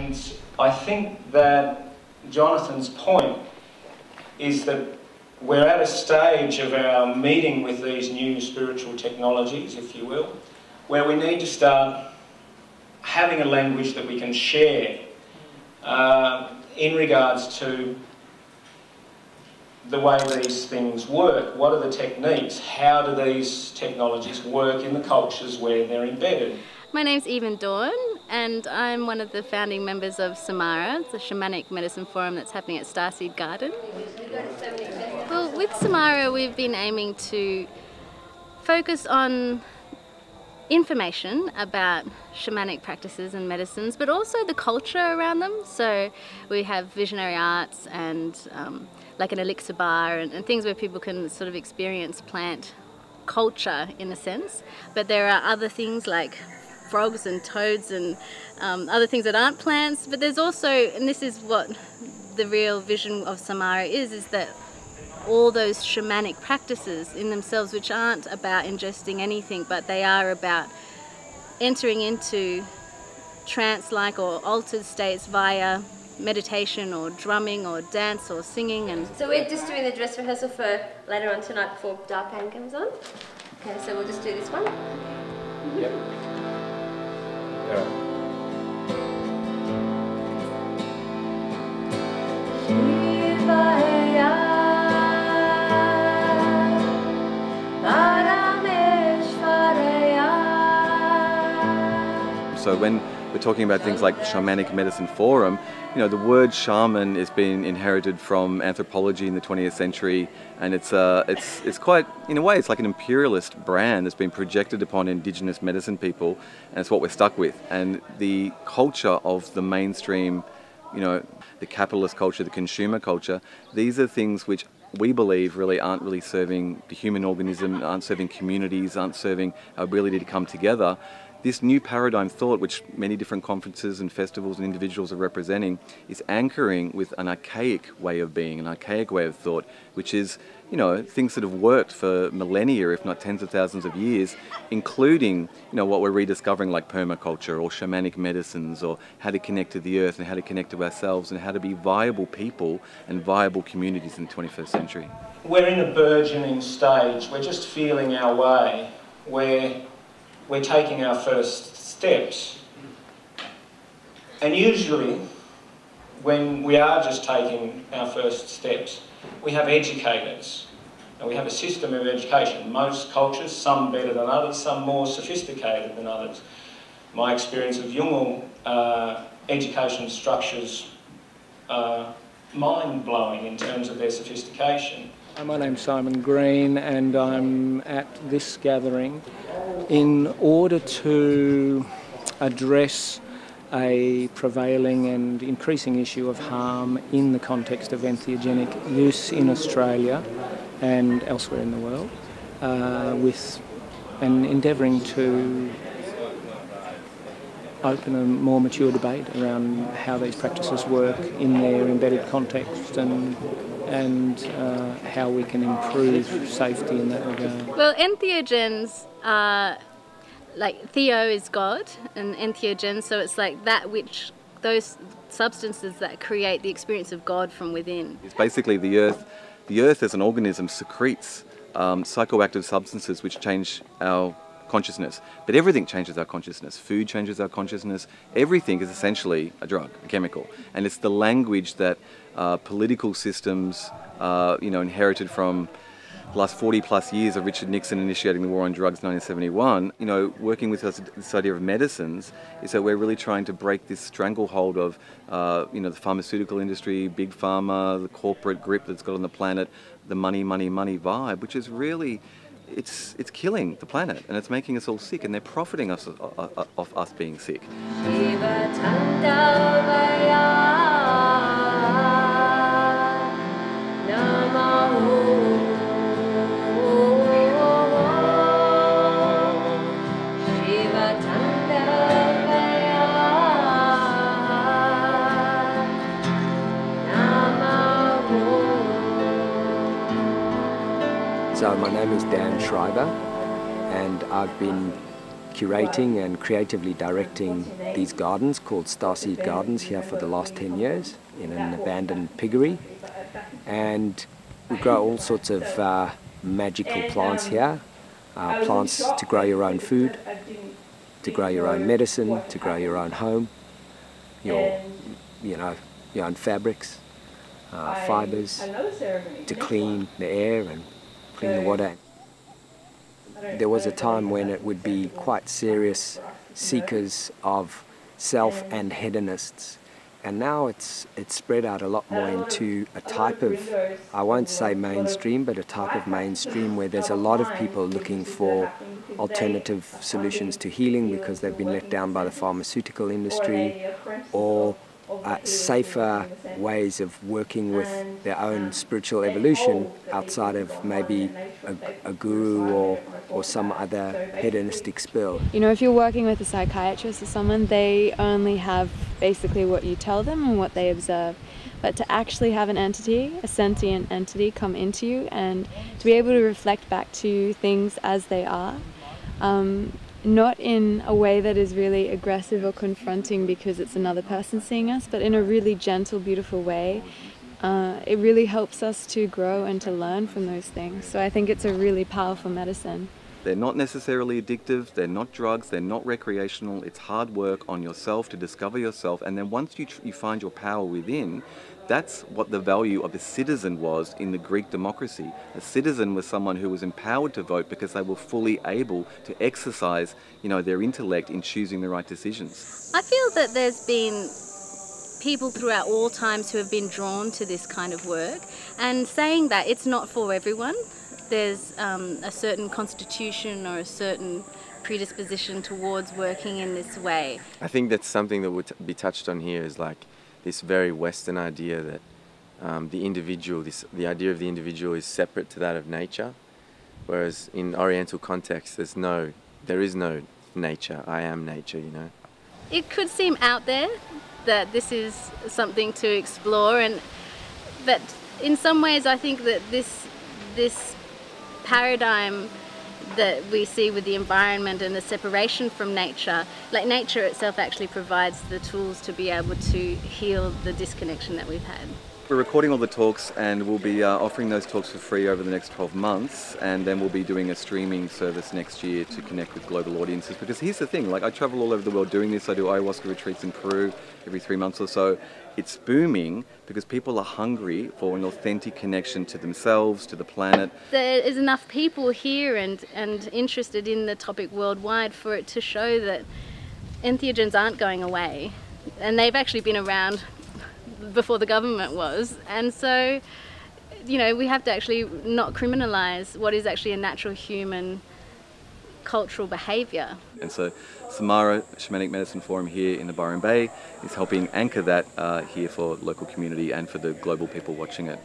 And I think that Jonathan's point is that we're at a stage of our meeting with these new spiritual technologies, if you will, where we need to start having a language that we can share in regards to the way these things work. What are the techniques? How do these technologies work in the cultures where they're embedded? My name's Even Dawn, and I'm one of the founding members of Somara. It's a shamanic medicine forum that's happening at Starseed Garden. Well, with Somara we've been aiming to focus on information about shamanic practices and medicines, but also the culture around them. So we have visionary arts and like an elixir bar and things where people can sort of experience plant culture in a sense. But there are other things like frogs and toads and other things that aren't plants. But there's also, and this is what the real vision of Samara is that all those shamanic practices in themselves, which aren't about ingesting anything, but they are about entering into trance-like or altered states via meditation or drumming or dance or singing. And so we're just doing the dress rehearsal for later on tonight before Dark Pain comes on. Okay, so we'll just do this one. Yep. Yeah. So when we're talking about things like Shamanic Medicine Forum, you know, the word shaman has been inherited from anthropology in the 20th century, and it's quite, in a way, it's like an imperialist brand that's been projected upon Indigenous medicine people, and it's what we're stuck with. And the culture of the mainstream, you know, the capitalist culture, the consumer culture, these are things which we believe really aren't really serving the human organism, aren't serving communities, aren't serving our ability to come together. This new paradigm thought, which many different conferences and festivals and individuals are representing, is anchoring with an archaic way of being, an archaic way of thought, which is, you know, things that have worked for millennia, if not tens of thousands of years, including, you know, what we're rediscovering like permaculture or shamanic medicines, or how to connect to the earth and how to connect to ourselves and how to be viable people and viable communities in the 21st century. We're in a burgeoning stage. We're just feeling our way. We're taking our first steps. And usually, when we are just taking our first steps, we have educators, and we have a system of education. Most cultures, some better than others, some more sophisticated than others. My experience of Jungian education structures are mind-blowing in terms of their sophistication. My name's Simon Green, and I'm at this gathering in order to address a prevailing and increasing issue of harm in the context of entheogenic use in Australia and elsewhere in the world, and endeavouring to open a more mature debate around how these practices work in their embedded context and how we can improve safety in that regard. well, entheogens are like theo is God, and entheogens, so it's like that which those substances that create the experience of God from within. It's basically the earth. The earth as an organism secretes psychoactive substances which change our consciousness. But everything changes our consciousness. Food changes our consciousness. Everything is essentially a drug, a chemical. And it's the language that political systems, you know, inherited from the last 40 plus years of Richard Nixon initiating the war on drugs in 1971, you know, working with us, this idea of medicines, is that we're really trying to break this stranglehold of, you know, the pharmaceutical industry, big pharma, the corporate grip that's got on the planet, the money, money, money vibe, which is really, it's killing the planet, and it's making us all sick, and they're profiting us off us being sick. So my name is Dan Schreiber, and I've been curating and creatively directing these gardens called Starseed Gardens here for the last 10 years in an abandoned piggery. And we grow all sorts of magical plants here, plants to grow your own food, to grow your own medicine, to grow your own home, your own fabrics, fibers, to clean the air and clean the water. There was a time when it would be quite serious seekers of self and hedonists, and now it's spread out a lot more into a type of, I won't say mainstream, but a type of mainstream where there's a lot of people looking for alternative solutions to healing because they've been let down by the pharmaceutical industry, or safer ways of working with their own spiritual evolution outside of maybe a guru or some other hedonistic spill. You know, if you're working with a psychiatrist or someone, they only have basically what you tell them and what they observe. But to actually have an entity, a sentient entity, come into you and to be able to reflect back to things as they are, not in a way that is really aggressive or confronting because it's another person seeing us, but in a really gentle, beautiful way. It really helps us to grow and to learn from those things. So I think it's a really powerful medicine. They're not necessarily addictive, they're not drugs, they're not recreational. It's hard work on yourself to discover yourself, and then once you find your power within, that's what the value of a citizen was in the Greek democracy. A citizen was someone who was empowered to vote because they were fully able to exercise, their intellect in choosing the right decisions. I feel that there's been people throughout all times who have been drawn to this kind of work, and saying that it's not for everyone. There's a certain constitution or a certain predisposition towards working in this way. I think that's something that would be touched on here, is like this very Western idea that the individual, the idea of the individual is separate to that of nature, whereas in Oriental context there is no nature. I am nature, It could seem out there that this is something to explore, but in some ways I think that this paradigm that we see with the environment and the separation from nature, like nature itself actually provides the tools to be able to heal the disconnection that we've had. We're recording all the talks, and we'll be offering those talks for free over the next 12 months, and then we'll be doing a streaming service next year to connect with global audiences. Because here's the thing, I travel all over the world doing this. I do ayahuasca retreats in Peru every 3 months or so. It's booming because people are hungry for an authentic connection to themselves, to the planet. There is enough people here and interested in the topic worldwide for it to show that entheogens aren't going away, and they've actually been around before the government was, and so we have to actually not criminalize what is actually a natural human cultural behaviour. And so Somara Shamanic Medicine Forum here in the Byron Bay is helping anchor that here for local community and for the global people watching it.